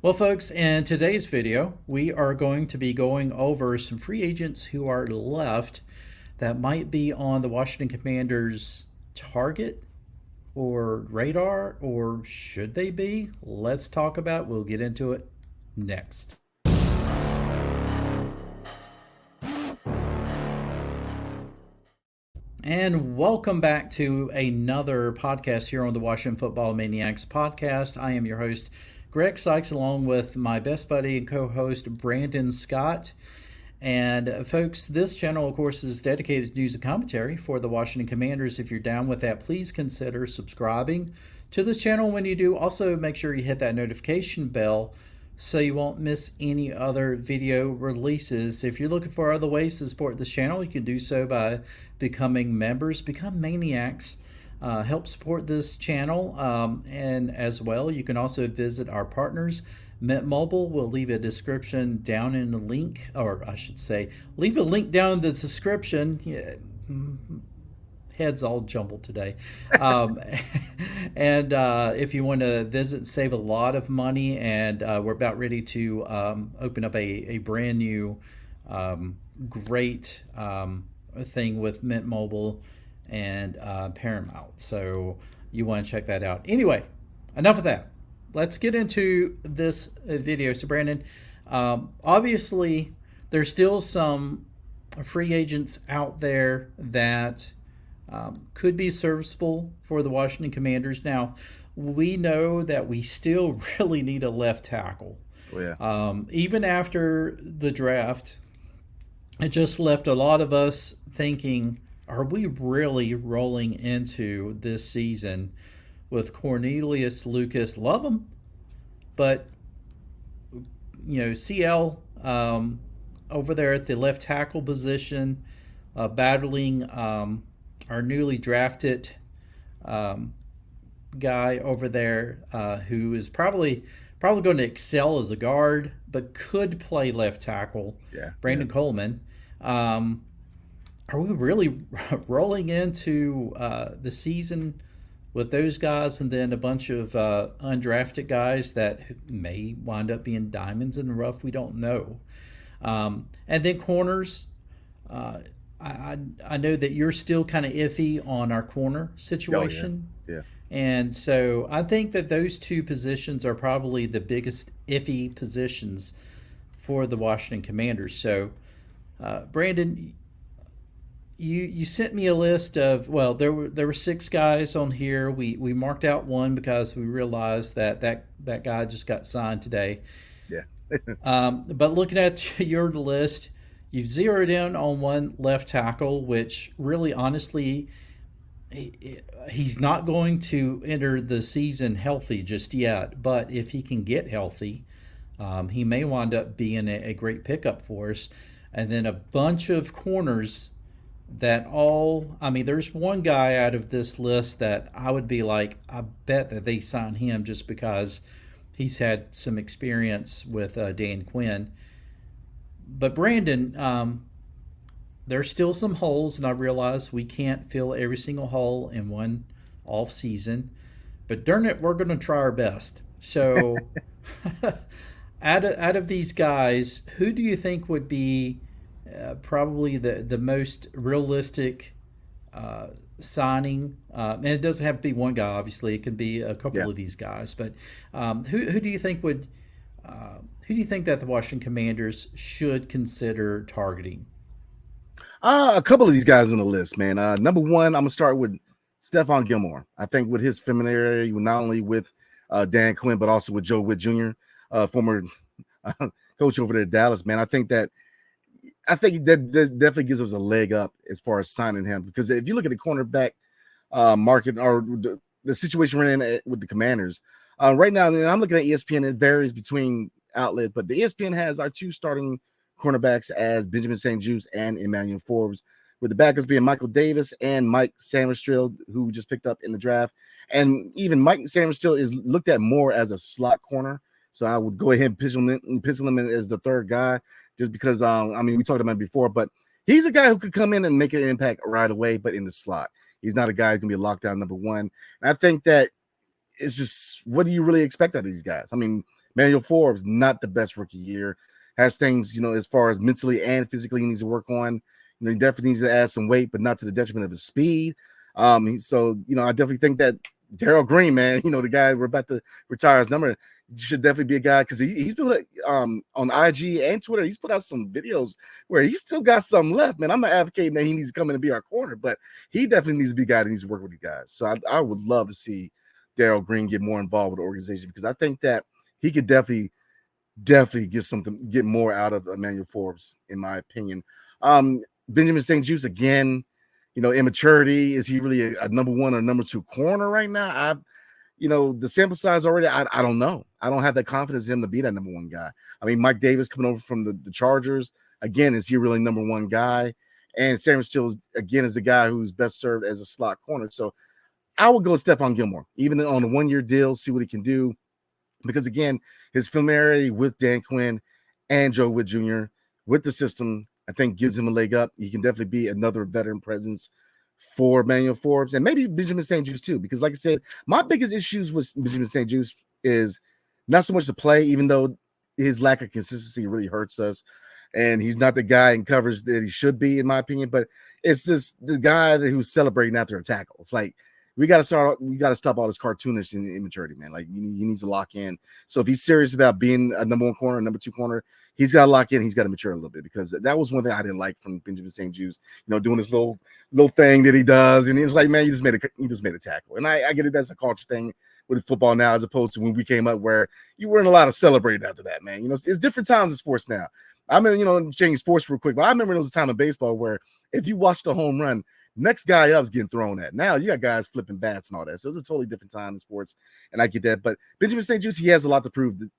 Well, folks, in today's video, we are going to be going over some free agents who are left that might be on the Washington Commanders' target or radar, or should they be? Let's talk about it. We'll get into it next. And welcome back to another podcast here on the Washington Football Maniacs podcast. I am your host, Greg Sykes, along with my best buddy and co host, Brandon Scott. And folks, this channel, of course, is dedicated to news and commentary for the Washington Commanders. If you're down with that, please consider subscribing to this channel. When you do, also make sure you hit that notification bell so you won't miss any other video releases. If you're looking for other ways to support this channel, you can do so by becoming members, become Maniacs. Help support this channel, and as well, you can also visit our partners, Mint Mobile. We'll leave a description down in the link, or I should say, leave a link down in the description. Yeah, heads all jumbled today. Um, and if you want to visit, save a lot of money, and we're about ready to open up a brand new, great thing with Mint Mobile and Paramount. So you want to check that out. Anyway, enough of that. Let's get into this video. So Brandon, obviously there's still some free agents out there that could be serviceable for the Washington Commanders. Now, we know that we still really need a left tackle. Oh, yeah. Even after the draft, it just left a lot of us thinking, are we really rolling into this season with Cornelius Lucas? Love him, but CL over there at the left tackle position, battling our newly drafted guy over there, who is probably going to excel as a guard, but could play left tackle. Yeah. Brandon Coleman. Are we really rolling into the season with those guys, and then a bunch of undrafted guys that may wind up being diamonds in the rough? We don't know. And then corners. I know that you're still kind of iffy on our corner situation. Oh, yeah. And so I think that those two positions are probably the biggest iffy positions for the Washington Commanders. So, Brandon, you sent me a list of, well, there were six guys on here. We marked out one because we realized that guy just got signed today. Yeah. But looking at your list, you've zeroed in on one left tackle, which really, honestly, he's not going to enter the season healthy just yet. But if he can get healthy, he may wind up being a great pickup for us. And then a bunch of corners that there's one guy out of this list that I would be like, I bet that they sign him just because he's had some experience with Dan Quinn. But Brandon, there's still some holes, and I realize we can't fill every single hole in one off season. But darn it, we're going to try our best. So, out of these guys, who do you think would be probably the most realistic signing? And it doesn't have to be one guy, obviously. It could be a couple Yeah. of these guys. But who do you think would? Who do you think that the Washington Commanders should consider targeting? A couple of these guys on the list, man. Number one, I'm gonna start with Stephon Gilmore. I think with his familiarity, not only with Dan Quinn, but also with Joe Witt Jr., former coach over there at Dallas, man. I think that definitely gives us a leg up as far as signing him, because if you look at the cornerback market, or the situation we're in with the Commanders right now, and I'm looking at ESPN. It varies between outlet, but the ESPN has our two starting cornerbacks as Benjamin St-Juste and Emmanuel Forbes, with the backers being Michael Davis and Mike Sainristil, who we just picked up in the draft. And even Mike Sainristil is looked at more as a slot corner, so I would go ahead and pencil him in as the third guy, just because we talked about it before, but he's a guy who could come in and make an impact right away, but in the slot. He's not a guy who can be a lockdown number one. And I think that it's just, what do you really expect out of these guys? I mean, Manuel Forbes, not the best rookie year. Has things, as far as mentally and physically he needs to work on. He definitely needs to add some weight, but not to the detriment of his speed. I definitely think that Darrell Green, man, the guy we're about to retire his number, should definitely be a guy because he's put on IG and Twitter, he's put out some videos where he's still got something left, man. I'm not advocating that he needs to come in and be our corner, but he definitely needs to be a guy that needs to work with you guys. So I would love to see Darrell Green get more involved with the organization because I think that he could definitely get more out of Emmanuel Forbes, in my opinion. Benjamin St. Juice again, immaturity. Is he really a number one or number two corner right now? The sample size already, I don't know. I don't have that confidence in him to be that number one guy. I mean, Mike Davis coming over from the Chargers, again, is he really number one guy? And Sam Stills, again, is the guy who's best served as a slot corner. So I would go with Stephon Gilmore, even on a 1-year deal, see what he can do. Because, again, his familiarity with Dan Quinn and Joe Witt Jr. with the system, I think gives him a leg up. He can definitely be another veteran presence for Manuel Forbes and maybe Benjamin St. Juice too. Because, like I said, my biggest issues with Benjamin St. Juice is not so much the play, even though his lack of consistency really hurts us. And he's not the guy in coverage that he should be, in my opinion. But it's just the guy who's celebrating after a tackle. It's like, we got to stop all this cartoonish and immaturity, man. Like, he needs to lock in. So if he's serious about being a number one corner, number two corner, he's got to lock in. He's got to mature a little bit, because that was one thing I didn't like from Benjamin St. Juice, doing this little thing that he does. And it's like, man, you just made a tackle. And I get it. That's a culture thing with football now, as opposed to when we came up, where you weren't allowed to celebrate after that, man. It's different times in sports now. I remember, changing sports real quick, but I remember there was a time in baseball where if you watched a home run, next guy up's getting thrown at. Now you got guys flipping bats and all that. So it's a totally different time in sports, and I get that. But Benjamin St. Juice, he has a lot to prove that,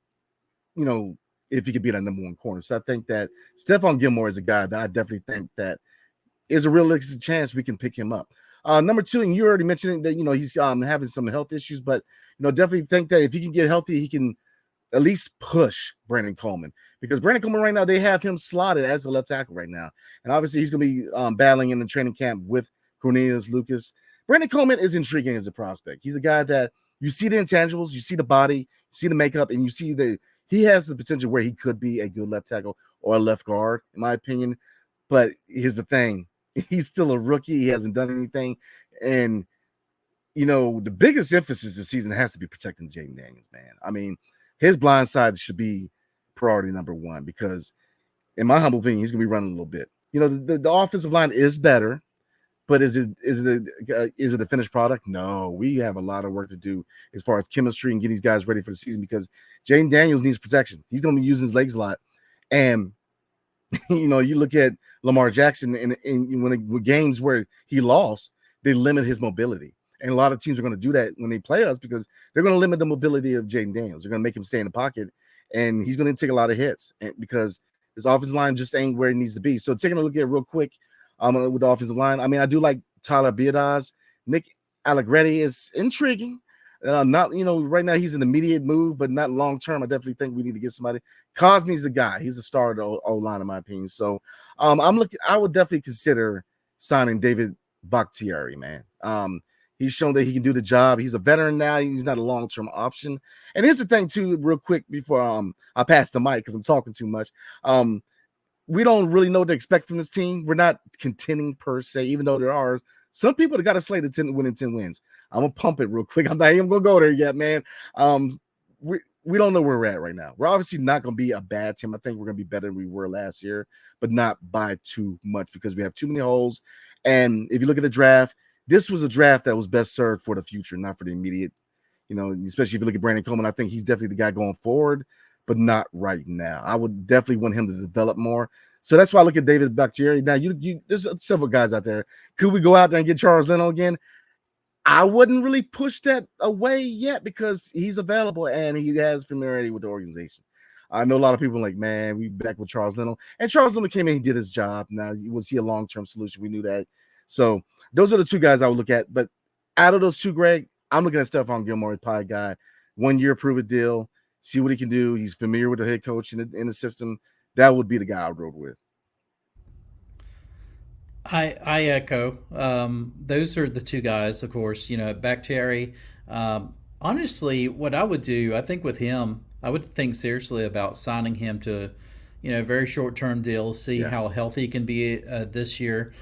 if he could be that number one corner. So I think that Stephon Gilmore is a guy that I definitely think that is a realistic chance we can pick him up. Number two, and you already mentioned that, he's having some health issues, but, definitely think that if he can get healthy, he can at least push Brandon Coleman, because Brandon Coleman right now, they have him slotted as a left tackle right now. And obviously he's going to be battling in the training camp with Cornelius Lucas. Brandon Coleman is intriguing as a prospect. He's a guy that you see the intangibles, you see the body, you see the makeup, and you see that he has the potential where he could be a good left tackle or a left guard, in my opinion. But here's the thing. He's still a rookie. He hasn't done anything. And, the biggest emphasis this season has to be protecting Jaden Daniels, man. I mean, his blind side should be priority number one, because in my humble opinion, he's going to be running a little bit. The offensive line is better, but is it a finished product? No, we have a lot of work to do as far as chemistry and getting these guys ready for the season, because Jaden Daniels needs protection. He's going to be using his legs a lot. And, you look at Lamar Jackson and with games where he lost, they limit his mobility. And a lot of teams are going to do that when they play us, because they're going to limit the mobility of Jaden Daniels. They're going to make him stay in the pocket, and he's going to take a lot of hits, because his offensive line just ain't where it needs to be. So taking a look at it real quick with the offensive line, I mean, I do like Tyler Biadasz. Nick Allegretti is intriguing. Not, right now he's an immediate move, but not long term. I definitely think we need to get somebody. Cosme's the guy. He's a star of the O-line, in my opinion. So I would definitely consider signing David Bakhtiari, man. He's shown that he can do the job. He's a veteran now. He's not a long-term option. And here's the thing, too, real quick before I pass the mic, because I'm talking too much. We don't really know what to expect from this team. We're not contending per se, even though there are some people that got a slate of 10 winning 10 wins. I'm going to pump it real quick. I'm not even going to go there yet, man. We don't know where we're at right now. We're obviously not going to be a bad team. I think we're going to be better than we were last year, but not by too much, because we have too many holes. And if you look at the draft, this was a draft that was best served for the future, not for the immediate, especially if you look at Brandon Coleman. I think he's definitely the guy going forward, but not right now. I would definitely want him to develop more. So that's why I look at David Bakhtiari. Now, there's several guys out there. Could we go out there and get Charles Leno again? I wouldn't really push that away yet, because he's available and he has familiarity with the organization. I know a lot of people are like, man, we back with Charles Leno. And Charles Leno came in, he did his job. Now, was he a long-term solution? We knew that. So those are the two guys I would look at. But out of those two, Greg, I'm looking at Stephon Gilmore, pie guy. 1 year prove it deal. See what he can do. He's familiar with the head coach in the system. That would be the guy I rode with. I echo. Those are the two guys, of course. Bakhtiari. Honestly, what I would do, I think with him, I would think seriously about signing him to, a very short term deal. See Yeah. how healthy he can be this year.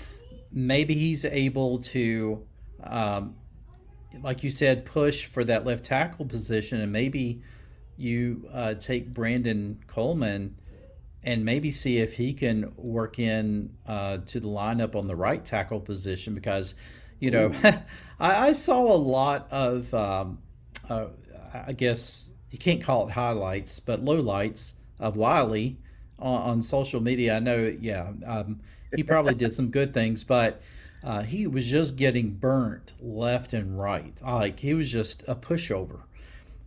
Maybe he's able to, um, like you said, push for that left tackle position, and maybe you take Brandon Coleman and maybe see if he can work in to the lineup on the right tackle position because, Ooh. I saw a lot of, uh, I guess you can't call it highlights, but lowlights of Wiley on social media. I know, yeah, he probably did some good things, but he was just getting burnt left and right. Like he was just a pushover.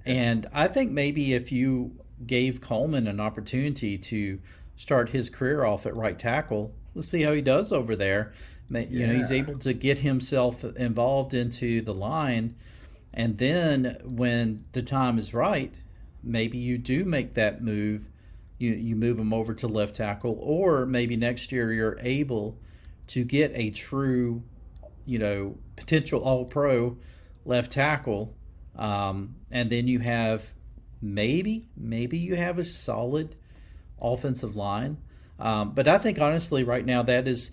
Yeah. And I think maybe if you gave Coleman an opportunity to start his career off at right tackle, let's see how he does over there. He's Yeah. able to get himself involved into the line, and then when the time is right, maybe you do make that move. You move him over to left tackle, or maybe next year you're able to get a true, potential All Pro left tackle, and then you have maybe you have a solid offensive line. But I think honestly, right now that's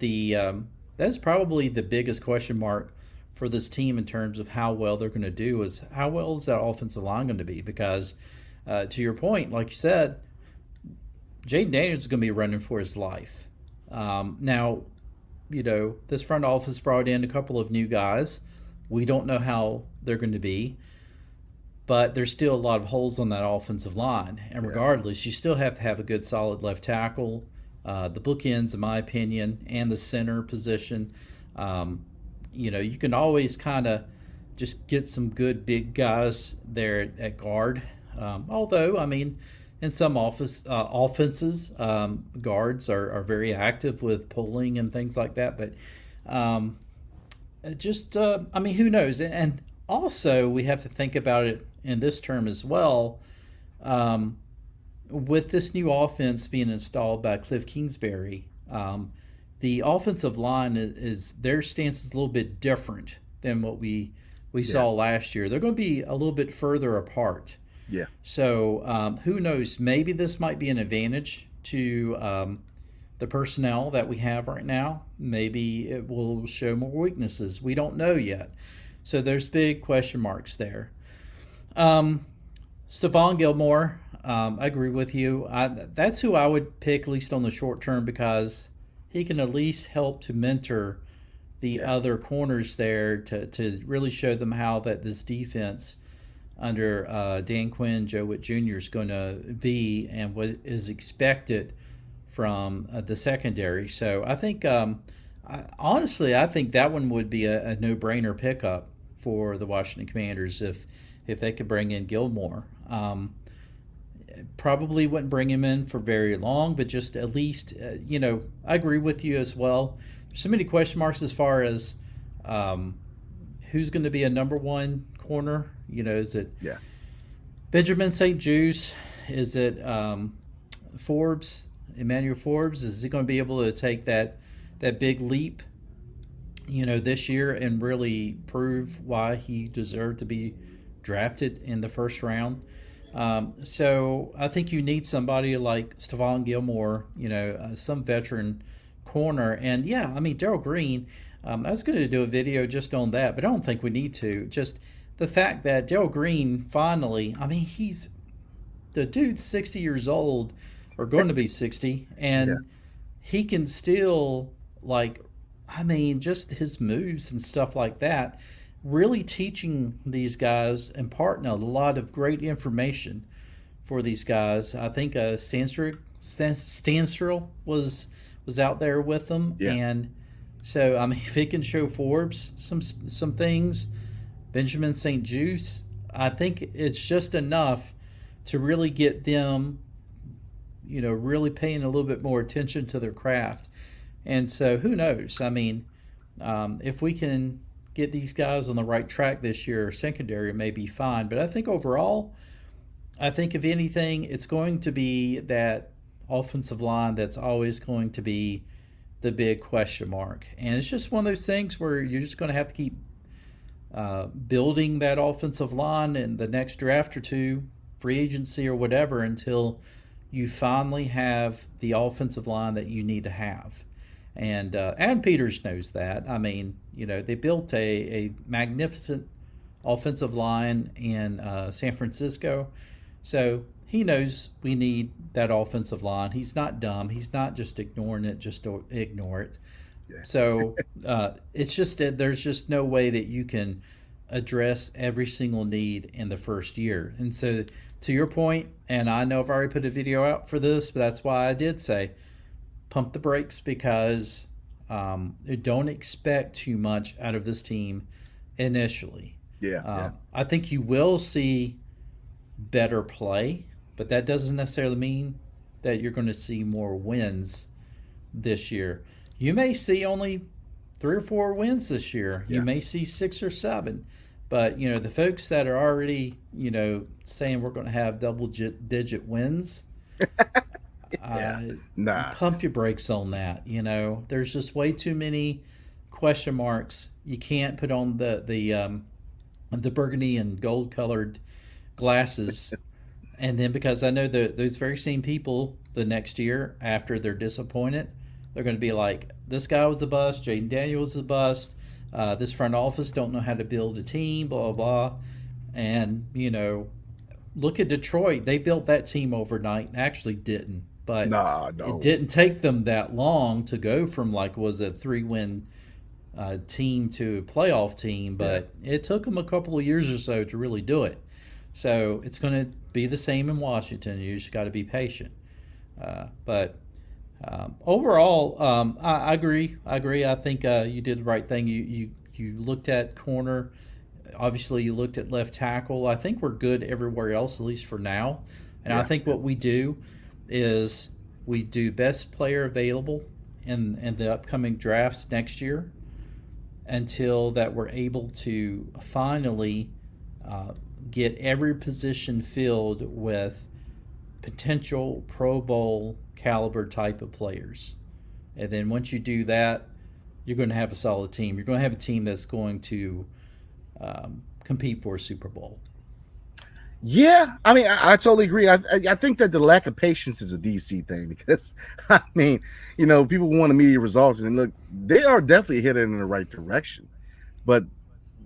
probably the biggest question mark for this team in terms of how well they're going to do is how well is that offensive line going to be? Because to your point, like you said, Jaden Daniels is going to be running for his life. Now, this front office brought in a couple of new guys. We don't know how they're going to be, but there's still a lot of holes on that offensive line. And Yeah. regardless, you still have to have a good, solid left tackle, the bookends, in my opinion, and the center position. Um, you can always kind of just get some good big guys there at guard. Although, I mean, in some offenses, guards are very active with pulling and things like that. But um, I mean, who knows? And also, we have to think about it in this term as well. Um, with this new offense being installed by Cliff Kingsbury, the offensive line is their stance is a little bit different than what we Yeah. saw last year. They're going to be a little bit further apart. Yeah. So who knows? Maybe this might be an advantage to the personnel that we have right now. Maybe it will show more weaknesses. We don't know yet. So there's big question marks there. Um, Stephon Gilmore, I agree with you. That's who I would pick, at least on the short term, because he can at least help to mentor the Yeah. other corners there to really show them how that this defense under Dan Quinn, Joe Witt Jr. is going to be and what is expected from the secondary. So I think, honestly, I think that one would be a no-brainer pickup for the Washington Commanders if they could bring in Gilmore. Probably wouldn't bring him in for very long, but just at least, I agree with you as well. There's so many question marks as far as um, who's going to be a number one corner. Is it Yeah. Benjamin St. Juice? Is it Forbes, Emmanuel Forbes? Is he going to be able to take that big leap, this year and really prove why he deserved to be drafted in the first round? So I think you need somebody like Stephon Gilmore, some veteran corner. And yeah, I mean, Daryl Green, I was going to do a video just on that, but I don't think we need to. Just the fact that Daryl Green finally, I mean, the dude's 60 years old or going to be 60, Yeah. and he can still, like, I mean, just his moves and stuff like that, really teaching these guys, imparting a lot of great information for these guys. I think Stanstrel was out there with them, Yeah. and so I mean, if he can show Forbes some things, Benjamin St. Juice, I think it's just enough to really get them, really paying a little bit more attention to their craft. And so who knows? I mean, if we can get these guys on the right track this year, secondary may be fine. But I think overall, I think if anything, it's going to be that offensive line that's always going to be the big question mark. And it's just one of those things where you're just going to have to keep building that offensive line in the next draft or two. free agency or whatever until you finally have the offensive line that you need to have. And Adam Peters knows that. I mean, they built a magnificent offensive line in San Francisco. So he knows we need that offensive line. He's not dumb. He's not just ignoring it just to ignore it. Yeah. So it's just that there's just no way that you can address every single need in the first year. And so, to your point, and I know I've already put a video out for this, but that's why I did say pump the brakes because don't expect too much out of this team initially. Yeah. I think you will see better play, but that doesn't necessarily mean that you're going to see more wins this year. You may see only 3 or 4 wins this year. Yeah. You may see 6 or 7. But, the folks that are already, saying we're going to have double-digit wins, Nah. pump your brakes on that. There's just way too many question marks. You can't put on the burgundy and gold-colored glasses. And then because I know those very same people the next year after they're disappointed, they're going to be like, this guy was a bust, Jaden Daniels was a bust, this front office don't know how to build a team, blah, blah, blah. And, look at Detroit. They built that team overnight and actually didn't. But no. It didn't take them that long to go from, was a 3-win team to a playoff team. But it took them a couple of years or so to really do it. So it's going to be the same in Washington. You just got to be patient. But overall, I agree. I think you did the right thing. You looked at corner. Obviously, you looked at left tackle. I think we're good everywhere else, at least for now. And I think what we do is we do best player available in the upcoming drafts next year until that we're able to finally get every position filled with potential Pro Bowl caliber type of players. And then once you do that, you're going to have a solid team. You're going to have a team that's going to compete for a Super Bowl. Yeah, I mean, I totally agree. I think that the lack of patience is a DC thing because, I mean, people want immediate results. And look, they are definitely headed in the right direction. But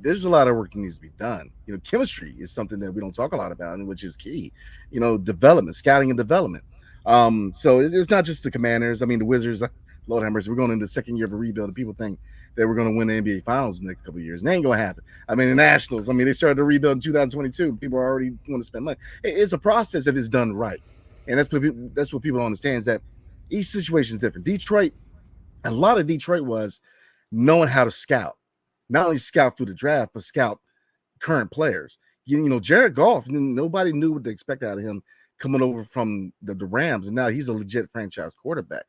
there's a lot of work that needs to be done. Chemistry is something that we don't talk a lot about, which is key. Development, scouting and development. So it's not just the Commanders. I mean, the Wizards, Lord have mercy, we're going into the second year of a rebuild, and people think that we're going to win the NBA Finals in the next couple of years. And that ain't going to happen. I mean, the Nationals, they started to rebuild in 2022. People are already want to spend money. It's a process if it's done right. And that's what people don't understand is that each situation is different. Detroit, a lot of Detroit was knowing how to scout. Not only scout through the draft, but scout current players. Jared Goff, nobody knew what to expect out of him coming over from the Rams, and now he's a legit franchise quarterback.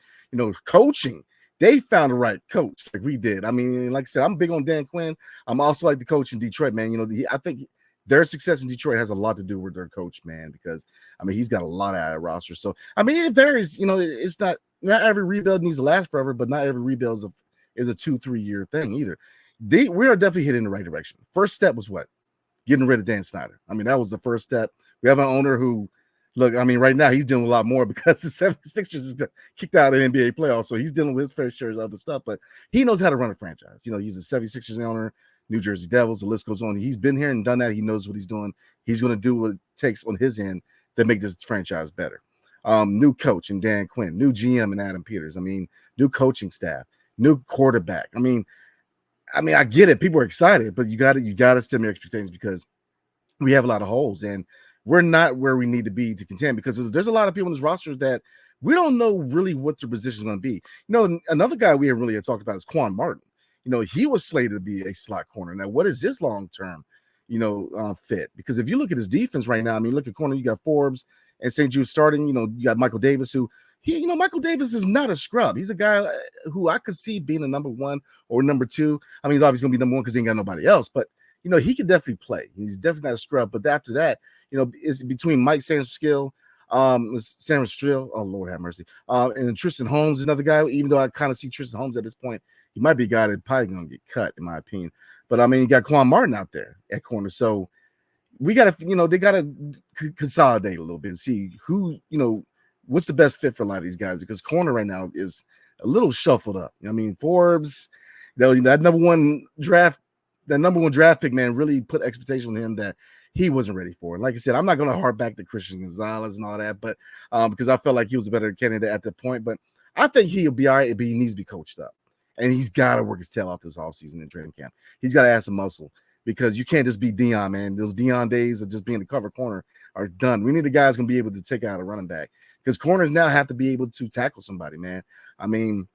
Coaching, they found the right coach like we did. I mean, like I said, I'm big on Dan Quinn. I'm also like the coach in Detroit, man. I think their success in Detroit has a lot to do with their coach, man, because, he's got a lot out of roster. So, it varies. It's not every rebuild needs to last forever, but not every rebuild is a 2-3 year thing either. We are definitely heading in the right direction. First step was what? Getting rid of Dan Snyder. That was the first step. We have an owner who, look, right now he's dealing with a lot more because the 76ers is kicked out of the NBA playoffs, so he's dealing with his fair share of other stuff, but he knows how to run a franchise. He's a 76ers owner, New Jersey Devils, the list goes on. He's been here and done that. He knows what he's doing. He's going to do what it takes on his end to make this franchise better. New coach in Dan Quinn, new GM in Adam Peters. New coaching staff, new quarterback. I get it. People are excited, but you got to stem your expectations because we have a lot of holes and we're not where we need to be to contend because there's a lot of people in this roster that we don't know really what their position is going to be. Another guy we haven't really talked about is Quan Martin. He was slated to be a slot corner. Now, what is his long-term, fit? Because if you look at his defense right now, look at corner, you got Forbes and St. Jude starting, you got Michael Davis, who Michael Davis is not a scrub. He's a guy who I could see being a number 1 or number 2. He's obviously going to be number 1 because he ain't got nobody else, but he could definitely play. He's definitely not a scrub. But after that, it's between Mike Sanders-Skill, Sanders-Strill, oh, Lord have mercy, and Tristan Holmes, another guy, even though I kind of see Tristan Holmes at this point, he might be a guy that's probably going to get cut, in my opinion. But, you got Quan Martin out there at corner. So, we got to, they got to consolidate a little bit and see who, what's the best fit for a lot of these guys, because corner right now is a little shuffled up. I mean, Forbes, that number one draft pick, man, really put expectation on him that he wasn't ready for. And like I said, I'm not going to harp back to Christian Gonzalez and all that, but because I felt like he was a better candidate at that point. But I think he'll be all right, but he needs to be coached up. And he's got to work his tail off this offseason in training camp. He's got to add some muscle, because you can't just be Dion, man. Those Dion days of just being the cover corner are done. We need the guys going to be able to take out a running back, because corners now have to be able to tackle somebody, man. I mean,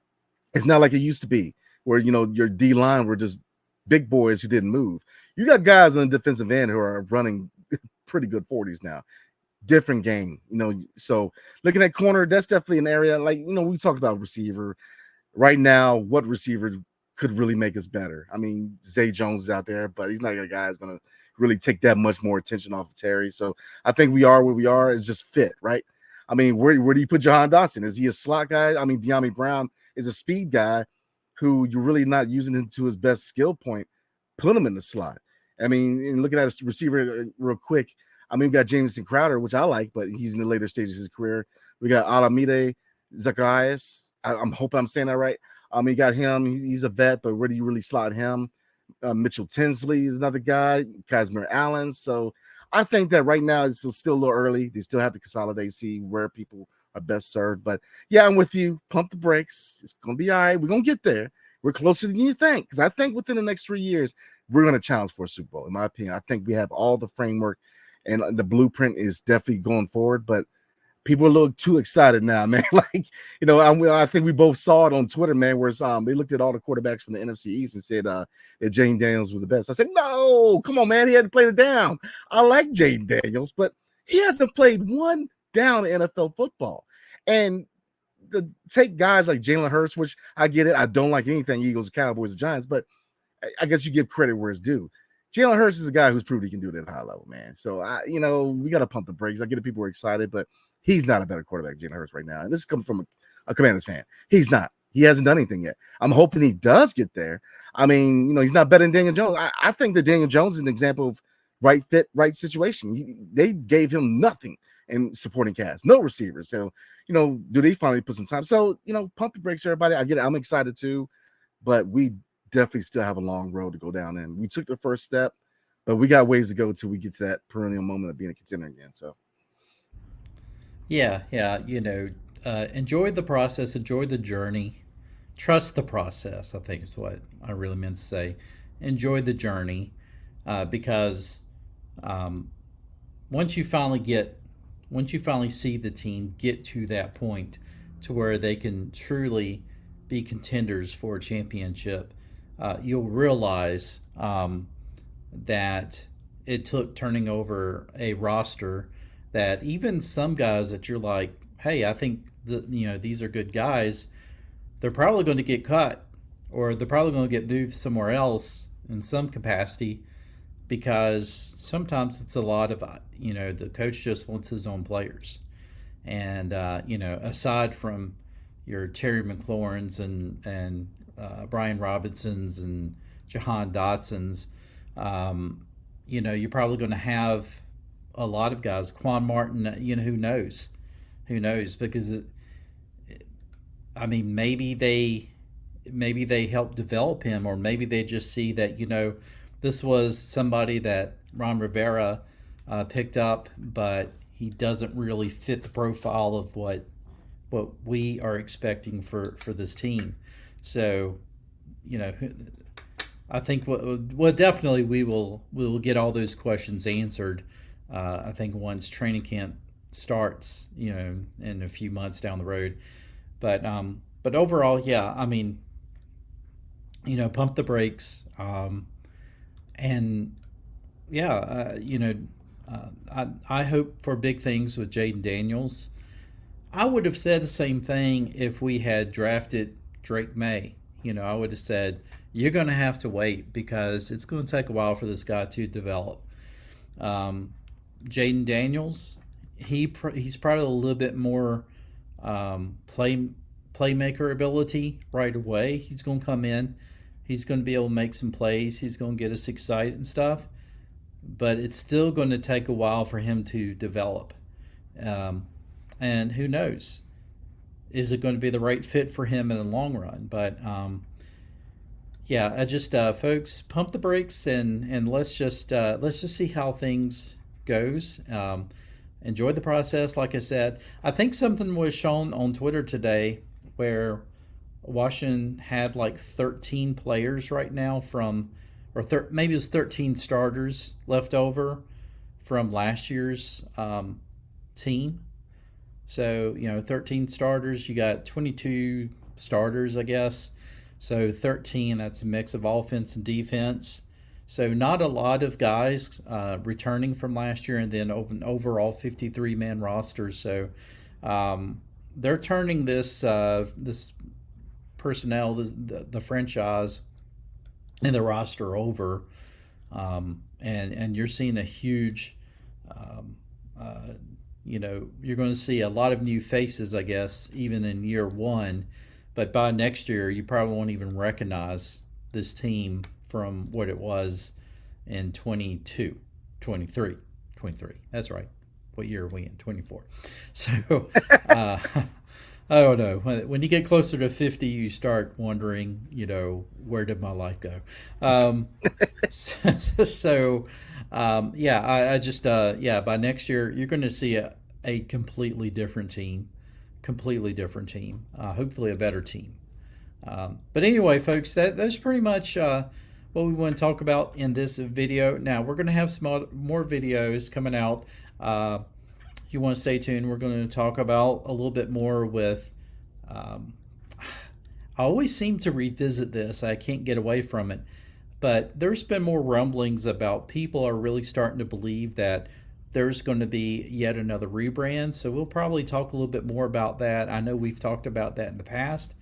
it's not like it used to be where, your D line were just big boys who didn't move. You got guys on the defensive end who are running pretty good 40s now. Different game, So looking at corner, that's definitely an area, like, we talked about receiver. Right now, what receiver could really make us better? I mean, Zay Jones is out there, but he's not a guy who's going to really take that much more attention off of Terry. So I think we are where we are. It's just fit, right? I mean, where do you put Jahan Dotson? Is he a slot guy? I mean, De'Ami Brown is a speed guy who you're really not using him to his best skill point. Put him in the slot. I mean, and looking at a receiver real quick, I mean, we got Jameson Crowder, which I like, but he's in the later stages of his career. We got Alamide Zacharias. I'm hoping I'm saying that right. You got him. He's a vet, but where do you really slot him? Mitchell Tinsley is another guy. Kazmir Allen. So I think that right now it's still a little early. They still have to consolidate, see where people are best served. But yeah, I'm with you. Pump the brakes. It's going to be all right. We're going to get there. We're closer than you think, because I think within the next 3 years, we're going to challenge for a Super Bowl, in my opinion. I think we have all the framework, and the blueprint is definitely going forward. But people are a little too excited now, man. Like, I think we both saw it on Twitter, man, where they looked at all the quarterbacks from the NFC East and said that Jaden Daniels was the best. I said, no, come on, man. He had to play it down. I like Jaden Daniels, but he hasn't played one down in NFL football. And to take guys like Jalen Hurts, which I get it. I don't like anything Eagles, Cowboys, or Giants, but I guess you give credit where it's due. Jalen Hurts is a guy who's proved he can do it at a high level, man. So, we got to pump the brakes. I get it. People are excited, but he's not a better quarterback than Jalen Hurts right now. And this is coming from a Commanders fan. He's not. He hasn't done anything yet. I'm hoping he does get there. I mean, he's not better than Daniel Jones. I think that Daniel Jones is an example of right fit, right situation. They gave him nothing in supporting cast, no receivers. So, do they finally put some time? So, pump the brakes, everybody. I get it. I'm excited too, but we definitely still have a long road to go down. And we took the first step, but we got ways to go till we get to that perennial moment of being a contender again. So, Yeah, yeah. Enjoy the process, enjoy the journey, trust the process. I think is what I really meant to say. Enjoy the journey, because um, once you finally get, once you finally see the team get to that point to where they can truly be contenders for a championship, you'll realize that it took turning over a roster that even some guys that you're like, hey, I think these are good guys. They're probably going to get cut, or they're probably going to get moved somewhere else in some capacity, because sometimes it's a lot of the coach just wants his own players, and aside from your Terry McLaurin's and Brian Robinsons and Jahan Dotsons, you're probably going to have a lot of guys. Quan Martin, who knows, because maybe they help develop him, or maybe they just see that this was somebody that Ron Rivera picked up, but he doesn't really fit the profile of what we are expecting for this team. So, I think definitely we will get all those questions answered. I think once training camp starts, in a few months down the road. But overall, yeah, I mean, pump the brakes, and yeah, I hope for big things with Jaden Daniels. I would have said the same thing if we had drafted Drake May. I would have said, you're going to have to wait, because it's going to take a while for this guy to develop. Jaden Daniels, he's probably a little bit more playmaker ability right away. He's going to come in. He's going to be able to make some plays. He's going to get us excited and stuff. but it's still going to take a while for him to develop. Um, and who knows? Is it going to be the right fit for him in the long run? But yeah, I just folks, pump the brakes and let's just see how things goes. Enjoy the process. Like I said, I think something was shown on Twitter today where Washington had like 13 players right now from, maybe it was 13 starters left over from last year's team. So, 13 starters, you got 22 starters, I guess. So 13, that's a mix of offense and defense. So not a lot of guys returning from last year, and then an overall 53-man roster. So they're turning this personnel, the franchise, and the roster over, and you're seeing a huge, um, uh, you're going to see a lot of new faces, I guess, even in year one. But by next year, you probably won't even recognize this team from what it was in 22, 23, 23. That's right. What year are we in? 24. So, uh, I don't know. When you get closer to 50, you start wondering, where did my life go? Um, so, yeah, I just, yeah, by next year, you're going to see a completely different team, hopefully a better team. But anyway, folks, that's pretty much what we want to talk about in this video. Now, we're going to have some more videos coming out. You want to stay tuned. We're going to talk about a little bit more with. I always seem to revisit this. I can't get away from it. But there's been more rumblings about people are really starting to believe that there's going to be yet another rebrand. So we'll probably talk a little bit more about that. I know we've talked about that in the past.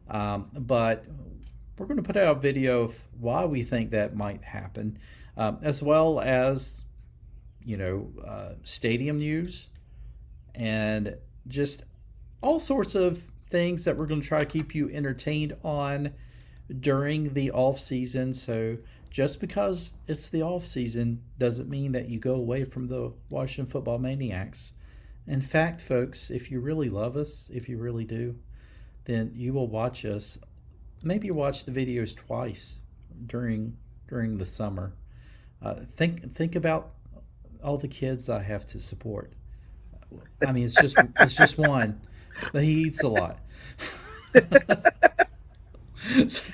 But we're going to put out a video of why we think that might happen, as well as, stadium news and just all sorts of things that we're going to try to keep you entertained on during the off season. So just because it's the off season doesn't mean that you go away from the Washington Football Maniacs. In fact, folks, if you really love us, if you really do, then you will watch us. Maybe watch the videos twice during the summer. Think about all the kids I have to support. I mean, it's just one, but he eats a lot. so,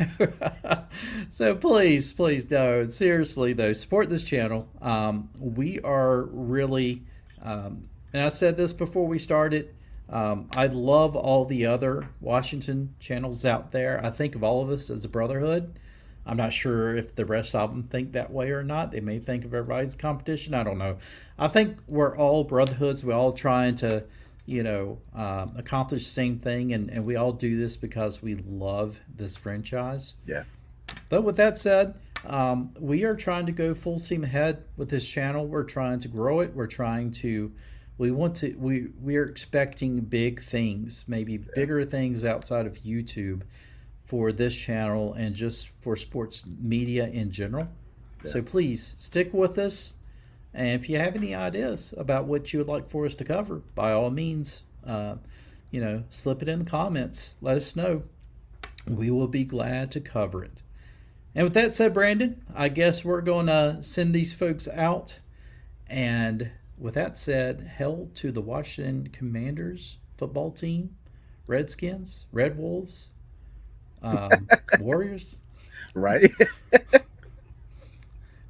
so please, no, seriously though, support this channel. We are really, and I said this before we started. I love all the other Washington channels out there. I think of all of us as a brotherhood. I'm not sure if the rest of them think that way or not. They may think of everybody as competition. I don't know. I think we're all brotherhoods. We're all trying to, accomplish the same thing. And we all do this because we love this franchise. Yeah. But with that said, we are trying to go full steam ahead with this channel. We're trying to grow it. We are expecting big things, maybe bigger things outside of YouTube for this channel and just for sports media in general. Yeah. So please stick with us. And if you have any ideas about what you would like for us to cover, by all means, slip it in the comments. Let us know. We will be glad to cover it. And with that said, Brandon, I guess we're going to send these folks out. And with that said, hail to the Washington Commanders football team, Redskins, Red Wolves, Warriors. Right.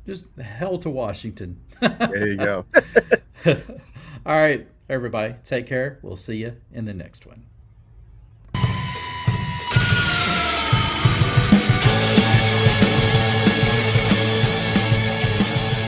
Just hell to Washington. There you go. All right, everybody. Take care. We'll see you in the next one.